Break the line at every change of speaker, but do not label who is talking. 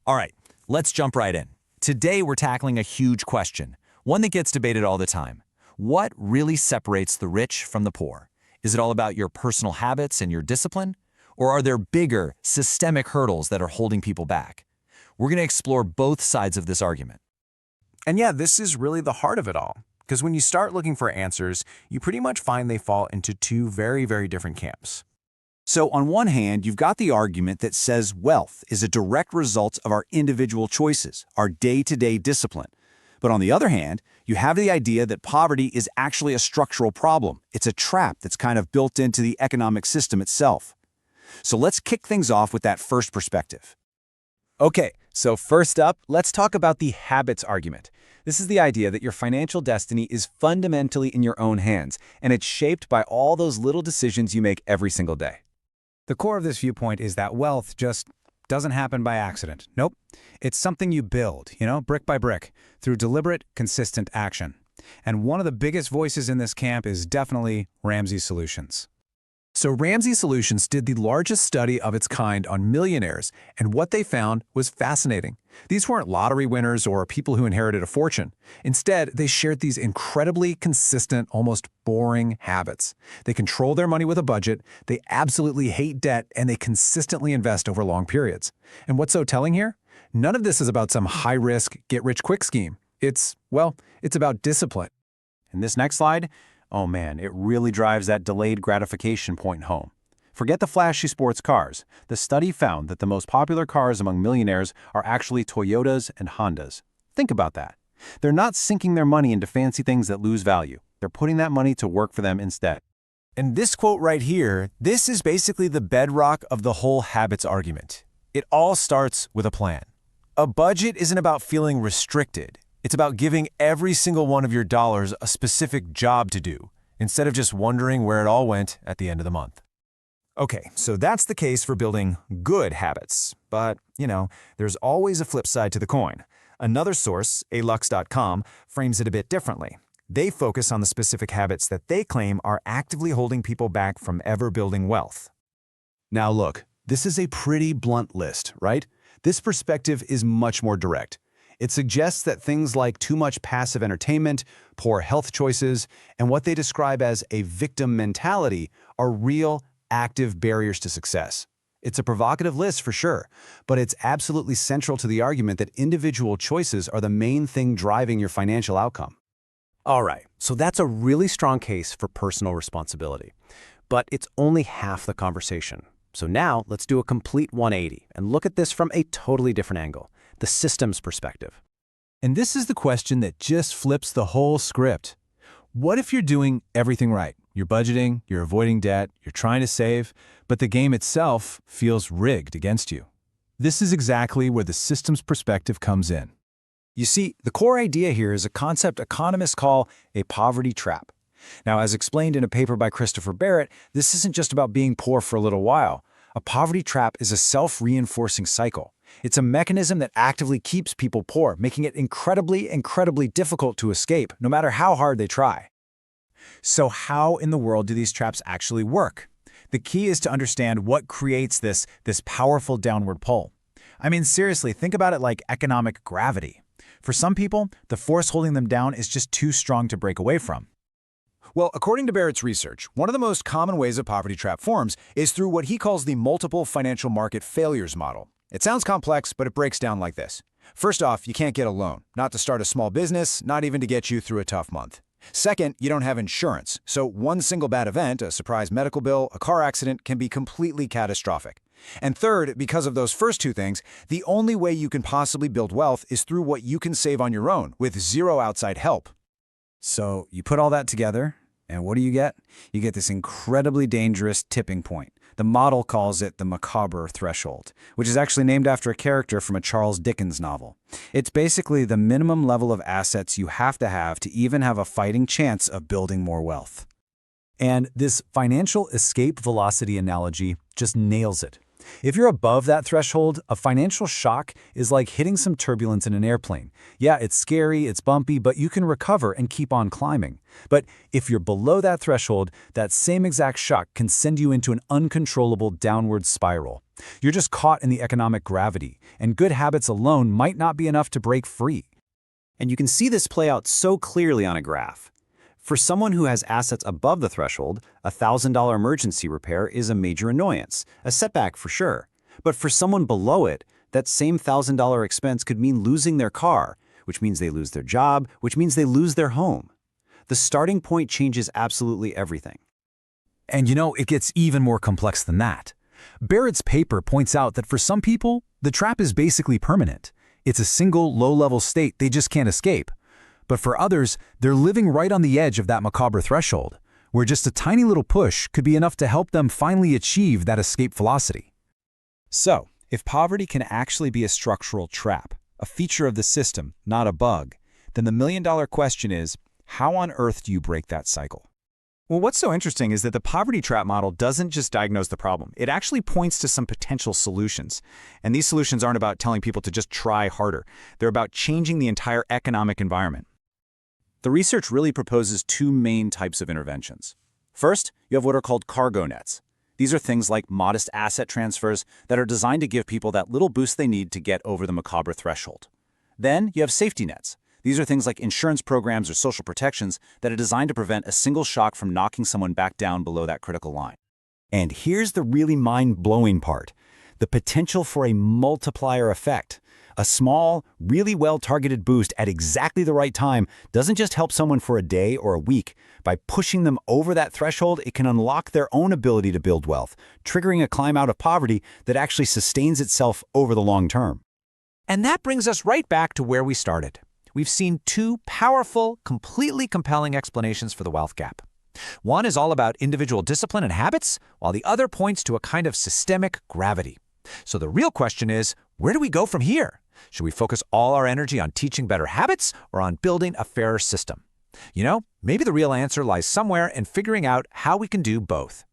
All right, let's jump right in. Today we're tackling a huge question, one that gets debated all the time. What really separates the rich from the poor? Is it all about your personal habits and your discipline? Or are there bigger, systemic hurdles that are holding people back? We're going to explore both sides of this argument.
And yeah, this is really the heart of it all. Because when you start looking for answers, you pretty much find they fall into two very, very different camps.
So on one hand, you've got the argument that says wealth is a direct result of our individual choices, our day-to-day discipline. But on the other hand, you have the idea that poverty is actually a structural problem. It's a trap that's kind of built into the economic system itself. So let's kick things off with that first perspective.
Okay, so first up, let's talk about the habits argument. This is the idea that your financial destiny is fundamentally in your own hands, and it's shaped by all those little decisions you make every single day.
The core of this viewpoint is that wealth just doesn't happen by accident. Nope. It's something you build, brick by brick, through deliberate, consistent action. And one of the biggest voices in this camp is definitely Ramsey Solutions.
So Ramsey Solutions did the largest study of its kind on millionaires, and what they found was fascinating. These weren't lottery winners or people who inherited a fortune. Instead, they shared these incredibly consistent, almost boring habits. They control their money with a budget, they absolutely hate debt, and they consistently invest over long periods. And what's so telling here? None of this is about some high-risk, get-rich-quick scheme. It's about discipline.
In this next slide, oh man, it really drives that delayed gratification point home. Forget the flashy sports cars. The study found that the most popular cars among millionaires are actually Toyotas and Hondas. Think about that. They're not sinking their money into fancy things that lose value. They're putting that money to work for them instead.
And this quote right here, this is basically the bedrock of the whole habits argument. It all starts with a plan. A budget isn't about feeling restricted. It's about giving every single one of your dollars a specific job to do, instead of just wondering where it all went at the end of the month. Okay, so that's the case for building good habits. But, there's always a flip side to the coin. Another source, alux.com, frames it a bit differently. They focus on the specific habits that they claim are actively holding people back from ever building wealth.
Now look, this is a pretty blunt list, right? This perspective is much more direct. It suggests that things like too much passive entertainment, poor health choices, and what they describe as a victim mentality are real, active barriers to success. It's a provocative list for sure, but it's absolutely central to the argument that individual choices are the main thing driving your financial outcome.
All right, so that's a really strong case for personal responsibility. But it's only half the conversation. So now let's do a complete 180 and look at this from a totally different angle. The systems perspective.
And this is the question that just flips the whole script. What if you're doing everything right? You're budgeting, you're avoiding debt, you're trying to save, but the game itself feels rigged against you. This is exactly where the systems perspective comes in.
You see, the core idea here is a concept economists call a poverty trap. Now, as explained in a paper by Christopher Barrett, this isn't just about being poor for a little while. A poverty trap is a self-reinforcing cycle. It's a mechanism that actively keeps people poor, making it incredibly, incredibly difficult to escape, no matter how hard they try. So how in the world do these traps actually work? The key is to understand what creates this powerful downward pull. I mean, seriously, think about it like economic gravity. For some people, the force holding them down is just too strong to break away from.
Well, according to Barrett's research, one of the most common ways a poverty trap forms is through what he calls the multiple financial market failures model. It sounds complex, but it breaks down like this. First off, you can't get a loan, not to start a small business, not even to get you through a tough month. Second, you don't have insurance, so one single bad event, a surprise medical bill, a car accident, can be completely catastrophic. And third, because of those first two things, the only way you can possibly build wealth is through what you can save on your own, with zero outside help.
So you put all that together, and what do you get? You get this incredibly dangerous tipping point. The model calls it the macabre threshold, which is actually named after a character from a Charles Dickens novel. It's basically the minimum level of assets you have to even have a fighting chance of building more wealth. And this financial escape velocity analogy just nails it. If you're above that threshold, a financial shock is like hitting some turbulence in an airplane. Yeah, it's scary, it's bumpy, but you can recover and keep on climbing. But if you're below that threshold, that same exact shock can send you into an uncontrollable downward spiral. You're just caught in the economic gravity, and good habits alone might not be enough to break free.
And you can see this play out so clearly on a graph. For someone who has assets above the threshold, a $1,000 emergency repair is a major annoyance, a setback for sure. But for someone below it, that same $1,000 expense could mean losing their car, which means they lose their job, which means they lose their home. The starting point changes absolutely everything.
And it gets even more complex than that. Barrett's paper points out that for some people, the trap is basically permanent. It's a single, low-level state they just can't escape. But for others, they're living right on the edge of that macabre threshold, where just a tiny little push could be enough to help them finally achieve that escape velocity.
So, if poverty can actually be a structural trap, a feature of the system, not a bug, then the million-dollar question is, how on earth do you break that cycle? Well, what's so interesting is that the poverty trap model doesn't just diagnose the problem. It actually points to some potential solutions. And these solutions aren't about telling people to just try harder. They're about changing the entire economic environment.
The research really proposes two main types of interventions. First, you have what are called cargo nets. These are things like modest asset transfers that are designed to give people that little boost they need to get over the macabre threshold. Then you have safety nets. These are things like insurance programs or social protections that are designed to prevent a single shock from knocking someone back down below that critical line. And here's the really mind-blowing part: the potential for a multiplier effect. A small, really well-targeted boost at exactly the right time doesn't just help someone for a day or a week. By pushing them over that threshold, it can unlock their own ability to build wealth, triggering a climb out of poverty that actually sustains itself over the long term.
And that brings us right back to where we started. We've seen two powerful, completely compelling explanations for the wealth gap. One is all about individual discipline and habits, while the other points to a kind of systemic gravity. So the real question is, where do we go from here? Should we focus all our energy on teaching better habits or on building a fairer system? Maybe the real answer lies somewhere in figuring out how we can do both.